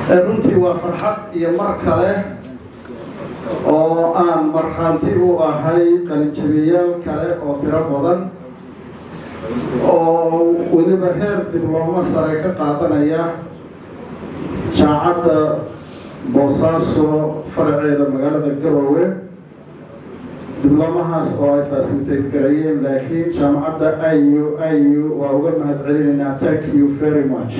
runtii waa farxad iyo mar kale oo aan markhaanti u ahay qalinjabiyayaal kale oo tiro badan oo weliba heer diblooma sare ka qaadanaya jaamacadda Boosaaso faraceeda magaalada Garowe diblomahaas oo ay facilitate gareeyeen laakiin jaamacadda IU waa uga mahadcelinaynaa. Thank you very much.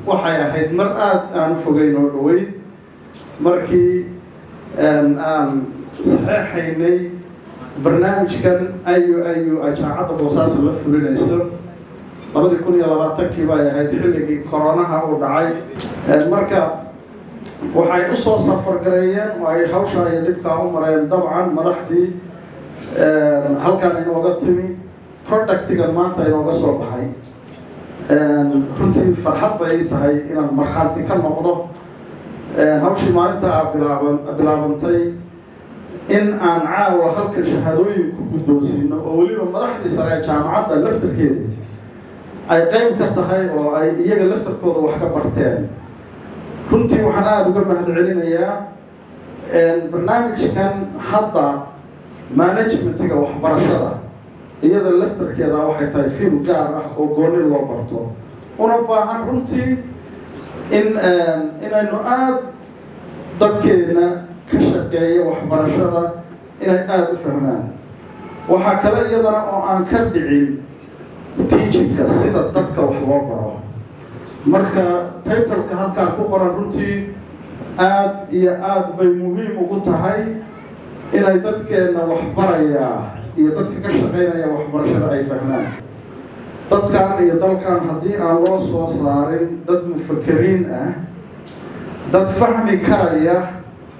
waxay ahayd mar aad aan fogeyn oo dhaweyd markii aan saxeexaynay barnaamijkan IU ay jaamacadda Boosaaso la fulinayso 2020 bay ahayd xilligii koronaha uu dhacay. marka waxay u soo safar gareeyeen oo ay hawsha ay dhibka u mareen dabcan madaxdii halkan inooga timi productiga maanta inooga soo baxay. runtii farxad bay tahay inaan markhaanti ka noqdo hawshii maalinta bilaabantay in aan caawa halkan shahaadooyin ku guddoonsiino oo weliba madaxdii sare ee jaamacadda laftarkeeda ay qayb ka tahay oo ay iyaga laftarkooda wax ka barteen. runtii waxaan aada uga mahadcelinayaa barnaamijkan hadda managementiga waxbarashada iyada laftarkeeda waxay tahay fiil gaar ah oo gooni loo barto una baahan runtii inaynu aada dadkeena ka shaqeeya waxbarashada inay aada u fahmaan. waxaa kale iyadana oo aan ka dhicin teachingka sida dadka wax loo baro. marka titleka halkaan ku qoran runtii aad iyo aad bay muhiim ugu tahay inay dadkeena wax baraya iyo dadka ka shaqeynaya waxbarashada ay fahmaan. dadkan iyo dalkan haddii aan loo soo saarin dad mufakiriin ah, dad fahmi karaya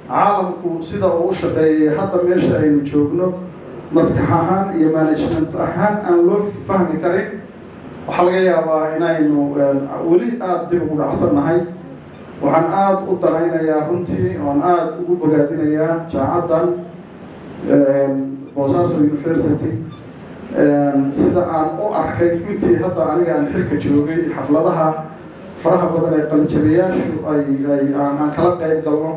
caalamku sida uu u shaqeeyay hadda meesha aynu joogno maskax ahaan iyo management ahaan aan loo fahmi karin, waxaa laga yaabaa inaynu weli aada dib ugu dhacsannahay. waxaan aada u danaynayaa runtii oon aada ugu bogaadinayaa jaamacaddan Boosaaso University sida aan u arkay intii hadda aniga aan xilka joogay xafladaha faraha badan ee qalinjabiyaashu aan kala qayb galno.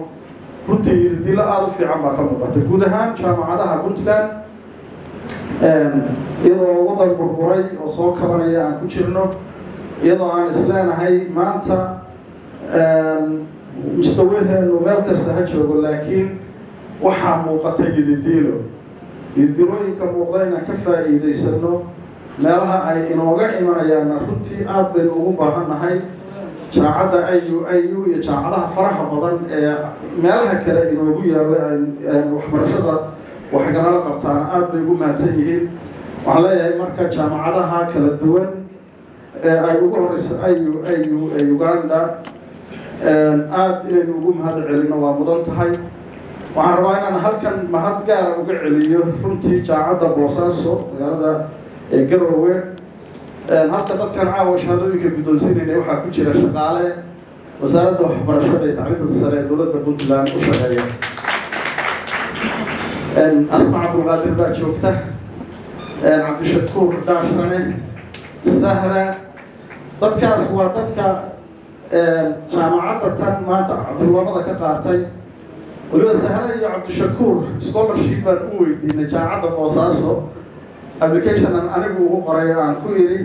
runtii dilo aada u fiican baa ka muuqata guud ahaan jaamacadaha Puntland iyadoo waddan burburay oo soo kabanaya aan ku jirno, iyadoo aan isleenahay maanta mustawaheenu meel kasta ha joogo, laakiin waxaa muuqata yidilooyinka muuqda inaan ka faa'iidaysano meelaha ay inooga imanayaanna runtii aad baynu ugu baahannahay. jaamacadda IU iyo jaamacadaha faraha badan ee meelaha kale inoogu yaalla waxbarashada waxgalala qabtaan aad bay ugu mahadsan yihiin. waxaan leeyahay marka jaamacadaha kala duwan ee ay ugu horeyso IU ee Uganda aad inaynu ugu mahad celino waa mudan tahay. waxaan rabaa inaan halkan mahad gaara uga celiyo runtii jaamacadda Boosaaso magaalada Garowe. halka dadkan caawa shahaadooyinka guddoonsiinayna waxaa ku jira shaqaale wasaaradda waxbarashada iyo tacliinta sare ee dowladda Puntland u shaqeeya. Asma Cabdulqaadir baa joogta, Cabdishakuur Daashane, Sahra. dadkaas waa dadka jaamacadda tan maanta dibloomada ka qaatay. waliba Sahra iyo Cabdishakuur scholarship baan u weydiinay jaamacadda Boosaaso. application aan anigu ugu qoray aan ku yiri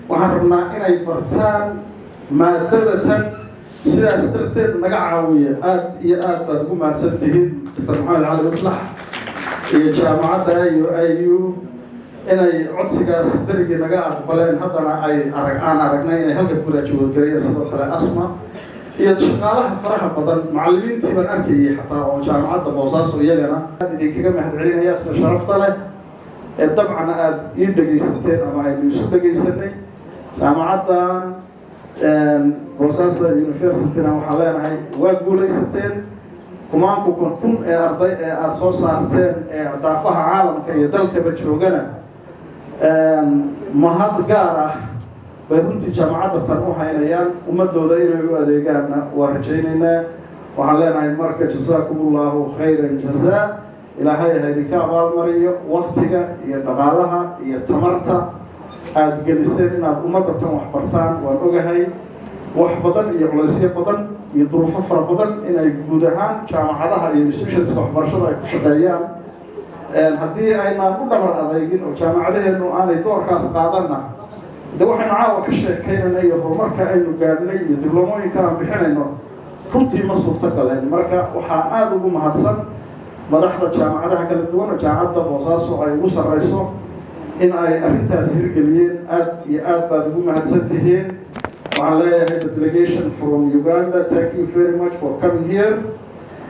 waxaan rabnaa inay bartaan maadada tan, sidaas darteed naga caawiya. aad iyo aad baad ugu mahadsan tihiin Dr. Maxamed Cali Maslax iyo jaamacadda IU inay codsigaas berigii naga aqbaleen. haddana aan aragnay inay halka ku raajoogayeen. sidoo kale Asma iyo shaqaalaha faraha badan macallimiintii baan arkayay xataa oo jaamacadda Boosaaso iyagana aad idinkaga mahadcelinaya sida sharafta leh ee dabcan aad ii dhegaysateen ama aynu isu dhegaysanay. jaamacaddan Boosaaso University-na waxaan leenahay waa guulaysateen. kumaanku kun ee arday ee aad soo saarteen ee daafaha caalamka iyo dalkaba joogana mahad gaar ah bay runtii jaamacadda tan u haynayaan. ummadooda inay u adeegaanna waa rajaynaynaa. waxaan leenahay marka jasaakumullahu khayran jazaa. ilaahay ha idinka abaalmariyo waqtiga iyo dhaqaalaha iyo tamarta aad geliseen inaad ummadda tan wax bartaan. waan ogahay وحبضن يغلسية بدن يظروف فربضن إن يجودهان جامعة institutions كحبرشة كشقيان هدي أي ما نقدر أضيقين وجامعة إنه أنا دور كاس قادنا ده وحنا عاوة كشيء كينا نيجي مركا إنه قاعدني دبلومي كان بحنا إنه كنتي مصروف تقلين مركا وحااد وقوم هاتسن مدحضة جامعة كلا دونا جامعة بوساسو أي وصل رئيسو إن أي أرنتا سهير قليين آد بعد وقوم هاتسنتهين وعلى the delegation from Uganda. Thank you very much for coming here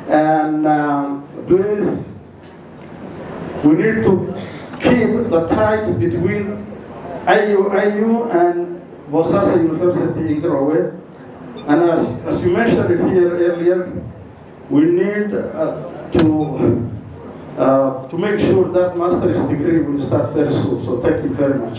and please we need to keep the tie between IU and Bosasa University in Garowe. And as you mentioned it here earlier, we need to make sure that master's degree will start very soon. So thank you very much.